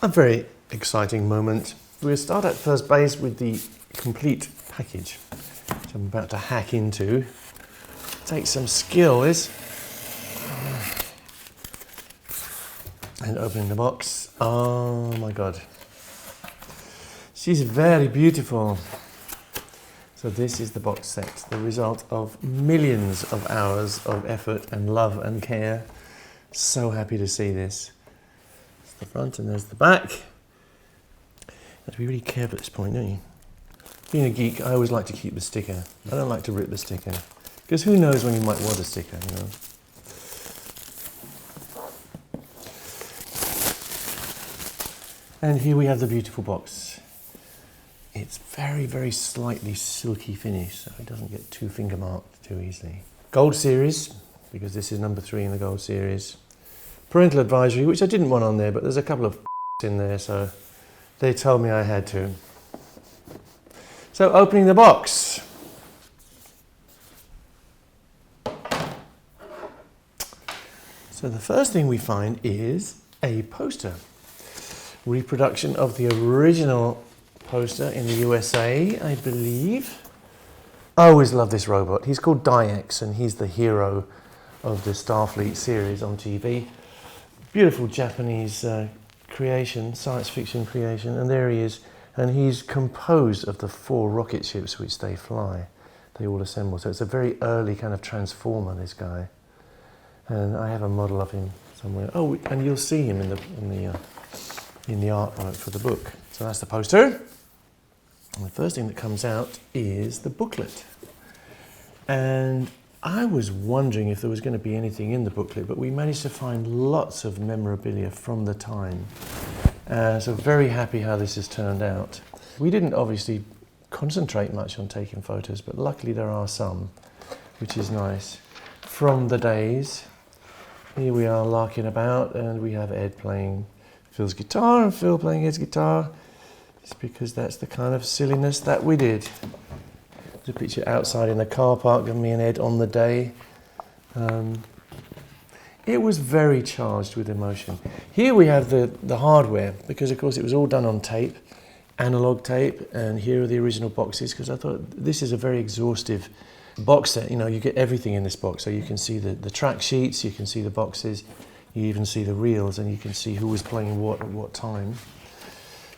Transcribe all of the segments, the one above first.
A very exciting moment. We'll start at first base with the complete package, which I'm about to hack into. Takes some skill, this. And opening the box. Oh my God. She's very beautiful. So this is the box set, the result of millions of hours of effort and love and care. So happy to see this. There's the front and there's the back. You have to be really careful at this point, don't you? Being a geek, I always like to keep the sticker. I don't like to rip the sticker, because who knows when you might want a sticker, you know. And here we have the beautiful box. It's very, very slightly silky finish, so it doesn't get too finger marked too easily. Gold series, because this is number 3 in the gold series. Parental advisory, which I didn't want on there, but there's a couple of in there, so they told me I had to. So opening the box. So the first thing we find is a poster. Reproduction of the original poster in the USA, I believe. I always love this robot. He's called Diex, and he's the hero of the Starfleet series on TV. Beautiful Japanese creation, science fiction creation, and there he is. And he's composed of the 4 rocket ships which they fly. They all assemble. So it's a very early kind of transformer, this guy. And I have a model of him somewhere. Oh, and you'll see him in the artwork for the book. So that's the poster. And the first thing that comes out is the booklet. And I was wondering if there was going to be anything in the booklet, but we managed to find lots of memorabilia from the time. So very happy how this has turned out. We didn't obviously concentrate much on taking photos, but luckily there are some, which is nice. From the days, here we are larking about, and we have Ed playing Phil's guitar and Phil playing Ed's guitar. It's because that's the kind of silliness that we did. There's a picture outside in the car park of me and Ed on the day. It was very charged with emotion. Here we have the hardware, because of course it was all done on tape, analog tape, and here are the original boxes, because I thought this is a very exhaustive box set. You know, you get everything in this box, so you can see the track sheets, you can see the boxes, you even see the reels, and you can see who was playing what at what time.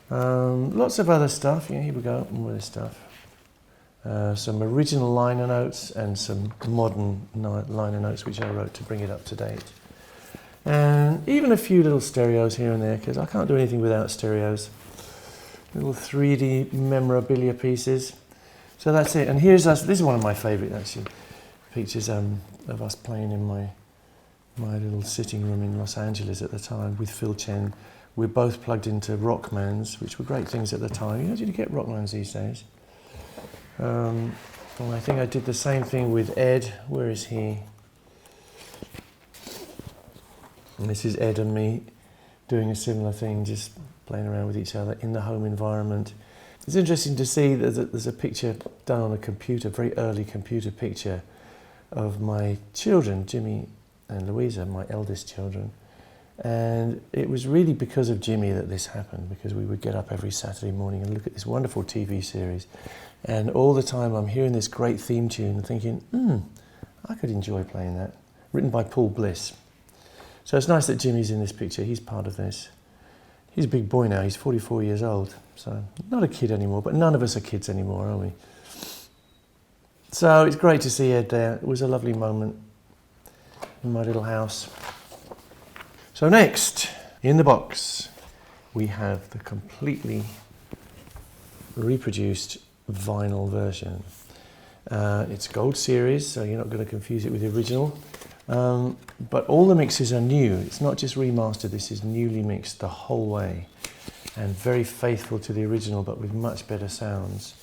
Lots of other stuff. Yeah, here we go, more of this stuff. Some original liner notes and some modern liner notes which I wrote to bring it up to date. And even a few little stereos here and there, because I can't do anything without stereos. Little 3D memorabilia pieces. So that's it. And here's us. This is one of my favourite, actually, pictures of us playing in my little sitting room in Los Angeles at the time with Phil Chen. We're both plugged into Rockmans, which were great things at the time. You know, did you get Rockmans these days? And I think I did the same thing with Ed. Where is he? And this is Ed and me doing a similar thing, just playing around with each other in the home environment. It's interesting to see that there's a picture done on a computer, very early computer picture of my children, Jimmy and Louisa, my eldest children. And it was really because of Jimmy that this happened, because we would get up every Saturday morning and look at this wonderful TV series. And all the time I'm hearing this great theme tune and thinking, I could enjoy playing that. Written by Paul Bliss. So it's nice that Jimmy's in this picture. He's part of this. He's a big boy now. He's 44 years old. So not a kid anymore, but none of us are kids anymore, are we? So it's great to see Ed there. It was a lovely moment in my little house. So next, in the box, we have the completely reproduced vinyl version. It's gold series, so you're not going to confuse it with the original. But all the mixes are new. It's not just remastered, this is newly mixed the whole way. And very faithful to the original, but with much better sounds.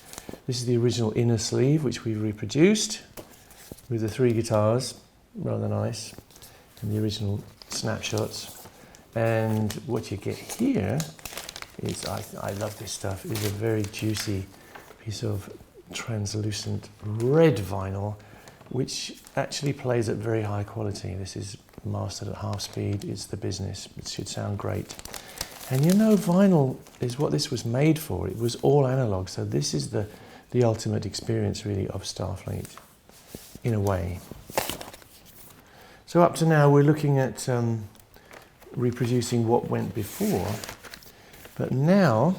This is the original inner sleeve, which we reproduced with the 3 guitars, rather nice, and the original snapshots. And what you get here is, I love this stuff, is a very juicy piece of translucent red vinyl, which actually plays at very high quality. This is mastered at half speed. It's the business. It should sound great. And you know, vinyl is what this was made for. It was all analog, so this is the ultimate experience really of Starfleet, in a way. So up to now we're looking at reproducing what went before, but now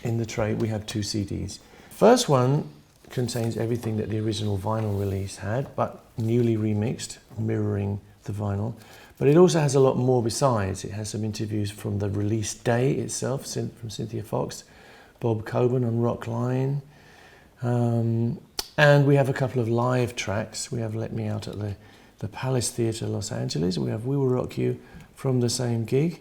in the tray we have 2 CDs. First one contains everything that the original vinyl release had, but newly remixed, mirroring the vinyl. But it also has a lot more besides. It has some interviews from the release day itself, from Cynthia Fox, Bob Coburn on Rock Line. And we have a couple of live tracks. We have Let Me Out at the Palace Theatre, Los Angeles. We have We Will Rock You from the same gig.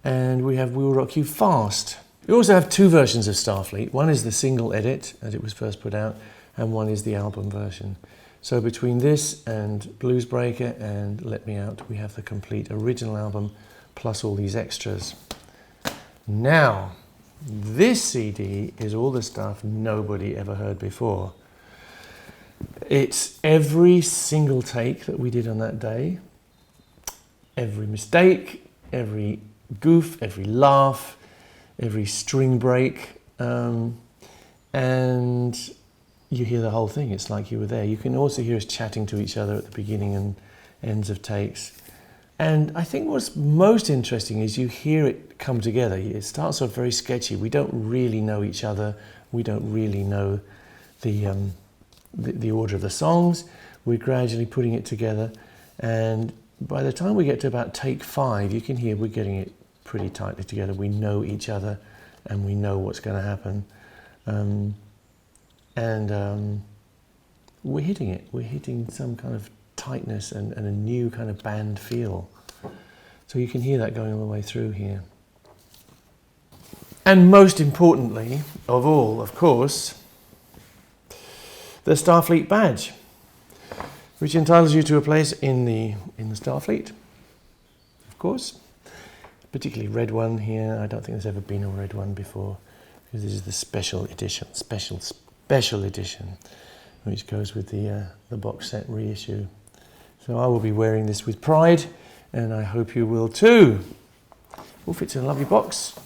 And we have We Will Rock You Fast. We also have 2 versions of Starfleet. One is the single edit, as it was first put out, and one is the album version. So between this and Blues Breaker and Let Me Out, we have the complete original album, plus all these extras. Now, this CD is all the stuff nobody ever heard before. It's every single take that we did on that day, every mistake, every goof, every laugh, every string break, and you hear the whole thing. It's like you were there. You can also hear us chatting to each other at the beginning and ends of takes. And I think what's most interesting is you hear it come together. It starts off very sketchy. We don't really know each other. We don't really know the order of the songs. We're gradually putting it together. And by the time we get to about take 5, you can hear we're getting it pretty tightly together. We know each other and we know what's going to happen. We're hitting it. We're hitting some kind of tightness and a new kind of band feel. So you can hear that going all the way through here. And most importantly of all, of course, the Starfleet badge, which entitles you to a place in the Starfleet, of course. Particularly red one here. I don't think there's ever been a red one before, because this is the special edition, special edition, which goes with the box set reissue. So I will be wearing this with pride, and I hope you will too. All fits in a lovely box.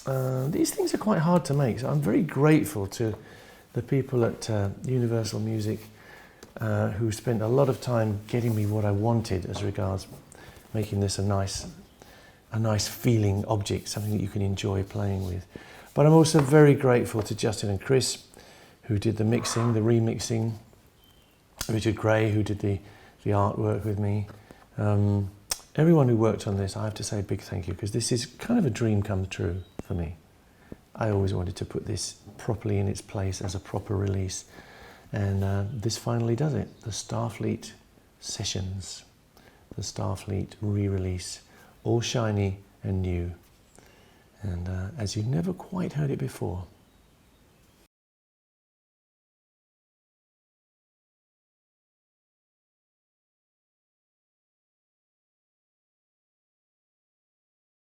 These things are quite hard to make, so I'm very grateful to the people at Universal Music who spent a lot of time getting me what I wanted as regards making this a nice feeling object, something that you can enjoy playing with. But I'm also very grateful to Justin and Chris, who did the mixing, the remixing, Richard Gray, who did the artwork with me. Everyone who worked on this, I have to say a big thank you, because this is kind of a dream come true for me. I always wanted to put this properly in its place as a proper release, and this finally does it. The Starfleet Sessions, the Starfleet re-release, all shiny and new, and as you've never quite heard it before.